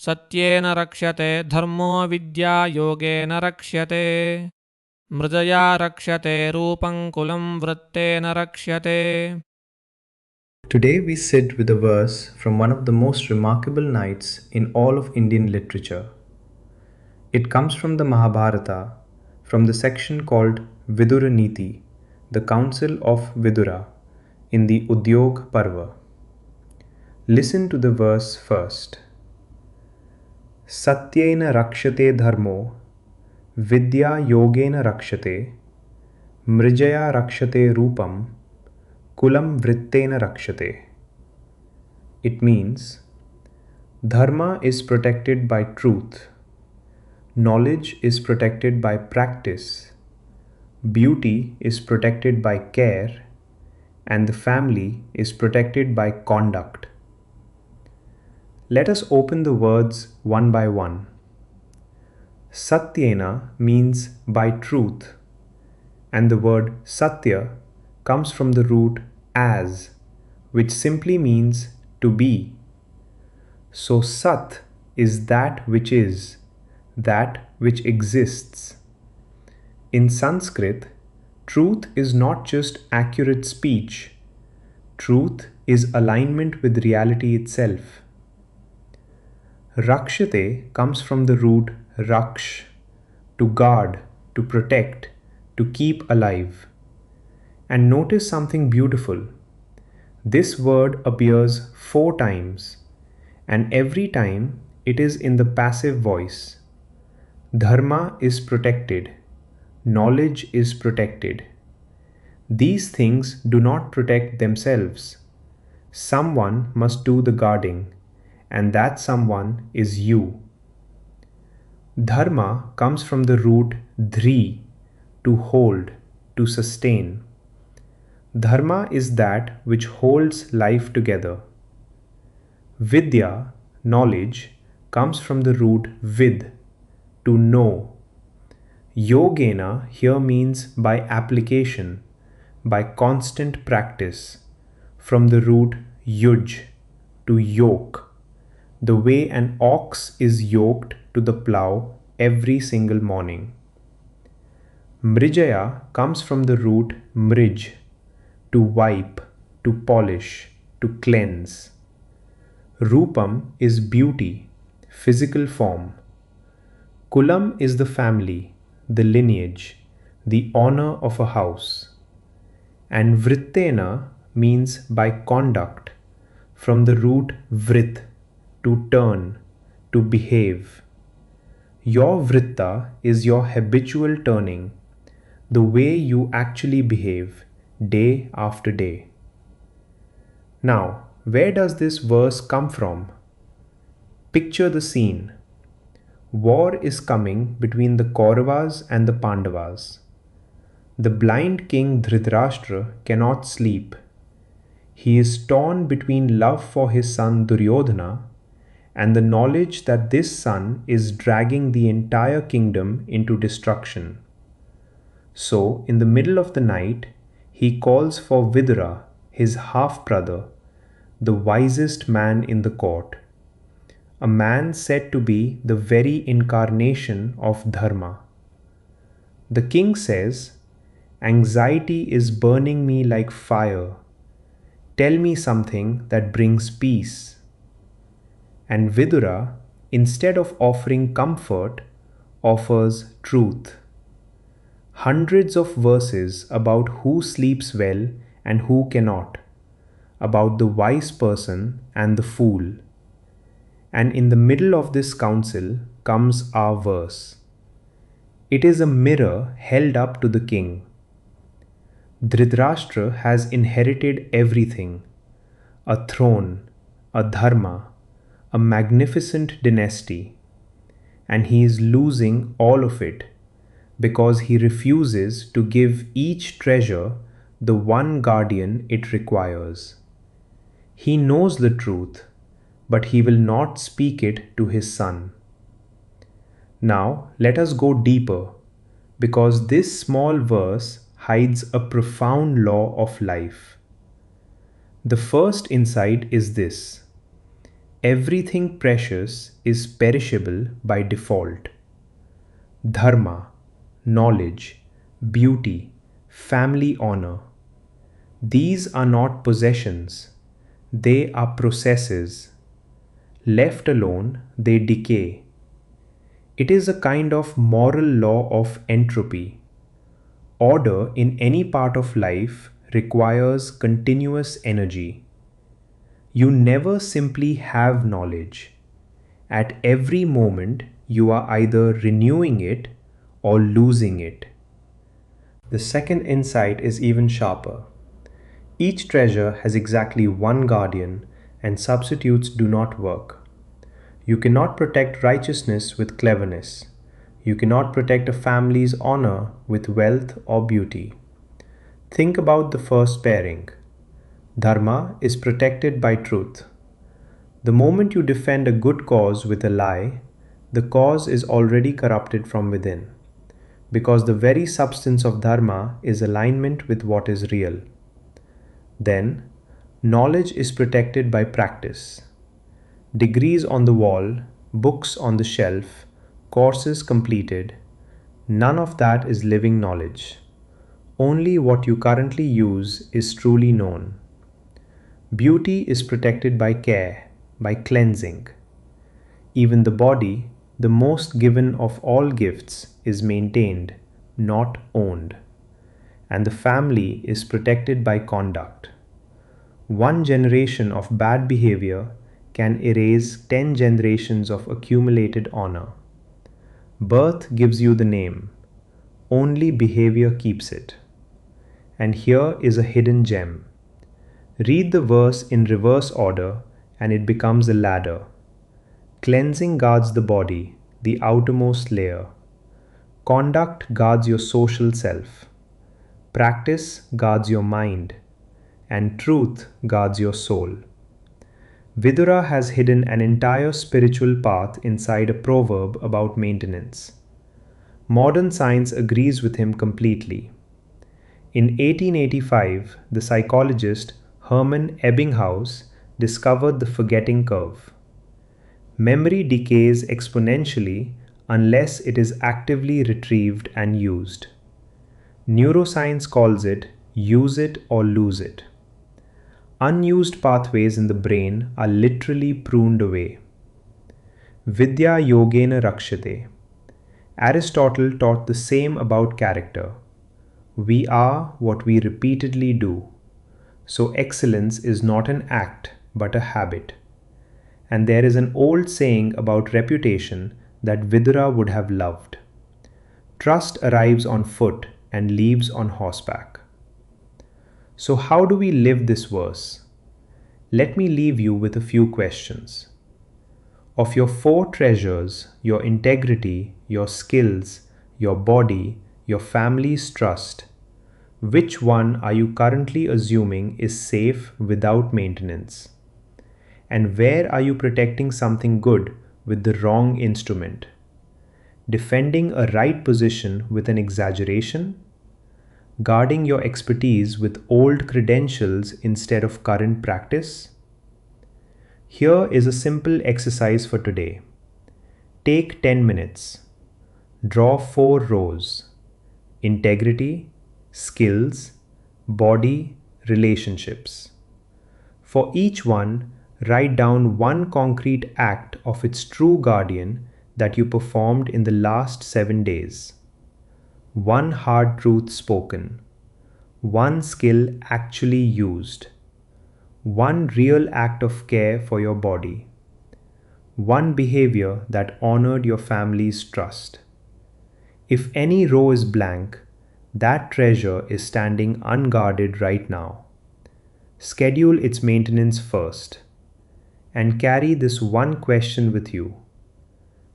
Satyena rakshyate dharmo vidya yogena rakshyate mridaya rakshyate rupam kulam vrittena rakshyate. Today we sit with a verse from one of the most remarkable nights in all of Indian literature. It comes from the Mahabharata, from the section called Vidura Niti, the counsel of Vidura, in the Udyog Parva. Listen to the verse first. Satyena rakshyate dharmo, vidya yogena rakshyate, mrijaya rakshyate rupam, kulam vrittena rakshyate. It means, Dharma is protected by truth, knowledge is protected by practice, beauty is protected by care, and the family is protected by conduct. Let us open the words one by one. Satyena means by truth, and the word Satya comes from the root as, which simply means to be. So Sat is that which is, that which exists. In Sanskrit, truth is not just accurate speech, truth is alignment with reality itself. Rakshyate comes from the root raksh, to guard, to protect, to keep alive. And notice something beautiful. This word appears 4 times, and every time it is in the passive voice. Dharma is protected, knowledge is protected. These things do not protect themselves. Someone must do the guarding, and that someone is you. Dharma comes from the root dhri, to hold, to sustain. Dharma is that which holds life together. Vidya, knowledge, comes from the root vid, to know. Yogena here means by application, by constant practice, from the root yuj, to yoke, the way an ox is yoked to the plough every single morning. Mrijaya comes from the root mrij, to wipe, to polish, to cleanse. Rupam is beauty, physical form. Kulam is the family, the lineage, the honor of a house. And vrittena means by conduct, from the root vrit, to turn, to behave. Your vritta is your habitual turning, the way you actually behave, day after day. Now, where does this verse come from? Picture the scene. War is coming between the Kauravas and the Pandavas. The blind king Dhritarashtra cannot sleep. He is torn between love for his son Duryodhana and the knowledge that this son is dragging the entire kingdom into destruction. So, in the middle of the night, he calls for Vidura, his half-brother, the wisest man in the court, a man said to be the very incarnation of Dharma. The king says, "Anxiety is burning me like fire. Tell me something that brings peace." And Vidura, instead of offering comfort, offers truth. Hundreds of verses about who sleeps well and who cannot, about the wise person and the fool. And in the middle of this counsel comes our verse. It is a mirror held up to the king. Dhritarashtra has inherited everything: a throne, a dharma, a magnificent dynasty, and he is losing all of it because he refuses to give each treasure the one guardian it requires. He knows the truth, but he will not speak it to his son. Now let us go deeper, because this small verse hides a profound law of life. The first insight is this: Everything precious is perishable by default. Dharma, knowledge, beauty, family honor. These are not possessions, they are processes. Left alone, they decay. It is a kind of moral law of entropy. Order in any part of life requires continuous energy. You never simply have knowledge. At every moment, you are either renewing it or losing it. The second insight is even sharper. Each treasure has exactly one guardian, and substitutes do not work. You cannot protect righteousness with cleverness. You cannot protect a family's honor with wealth or beauty. Think about the first pairing. Dharma is protected by truth. The moment you defend a good cause with a lie, the cause is already corrupted from within, because the very substance of Dharma is alignment with what is real. Then, knowledge is protected by practice. Degrees on the wall, books on the shelf, courses completed, none of that is living knowledge. Only what you currently use is truly known. Beauty is protected by care, by cleansing. Even the body, the most given of all gifts, is maintained, not owned. And the family is protected by conduct. One generation of bad behavior can erase 10 generations of accumulated honor. Birth gives you the name. Only behavior keeps it. And here is a hidden gem. Read the verse in reverse order and it becomes a ladder. Cleansing guards the body, the outermost layer. Conduct guards your social self. Practice guards your mind. And truth guards your soul. Vidura has hidden an entire spiritual path inside a proverb about maintenance. Modern science agrees with him completely. In 1885, the psychologist Hermann Ebbinghaus discovered the forgetting curve. Memory decays exponentially unless it is actively retrieved and used. Neuroscience calls it use it or lose it. Unused pathways in the brain are literally pruned away. Vidya yogena rakshyate. Aristotle taught the same about character. We are what we repeatedly do. So excellence is not an act, but a habit. And there is an old saying about reputation that Vidura would have loved. Trust arrives on foot and leaves on horseback. So how do we live this verse? Let me leave you with a few questions. Of your 4 treasures, your integrity, your skills, your body, your family's trust, which one are you currently assuming is safe without maintenance? And where are you protecting something good with the wrong instrument? Defending a right position with an exaggeration? Guarding your expertise with old credentials instead of current practice? Here is a simple exercise for today. Take 10 minutes. Draw 4 rows: integrity, skills, body, relationships. For each one, write down one concrete act of its true guardian that you performed in the last 7 days. One hard truth spoken. One skill actually used. One real act of care for your body. One behavior that honored your family's trust. If any row is blank, that treasure is standing unguarded right now. Schedule its maintenance first. And carry this one question with you.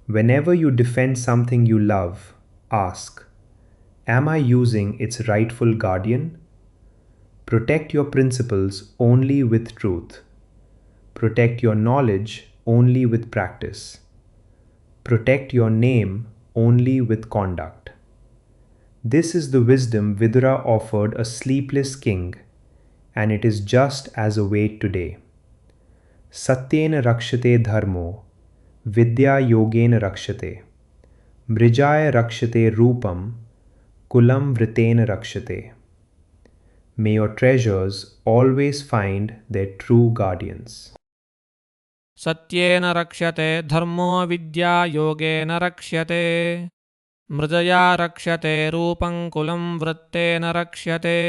Whenever you defend something you love, ask, am I using its rightful guardian? Protect your principles only with truth. Protect your knowledge only with practice. Protect your name only with conduct. This is the wisdom Vidura offered a sleepless king, and it is just as await today. Satyena rakshyate dharmo, vidya yogena rakshyate. Mrijaya rakshyate rupam, kulam vritena rakshyate. May your treasures always find their true guardians. सत्येन रक्ष्यते धर्मो विद्या योगेन रक्ष्यते मृजया रक्ष्यते रूपं कुलं वृत्तेन रक्ष्यते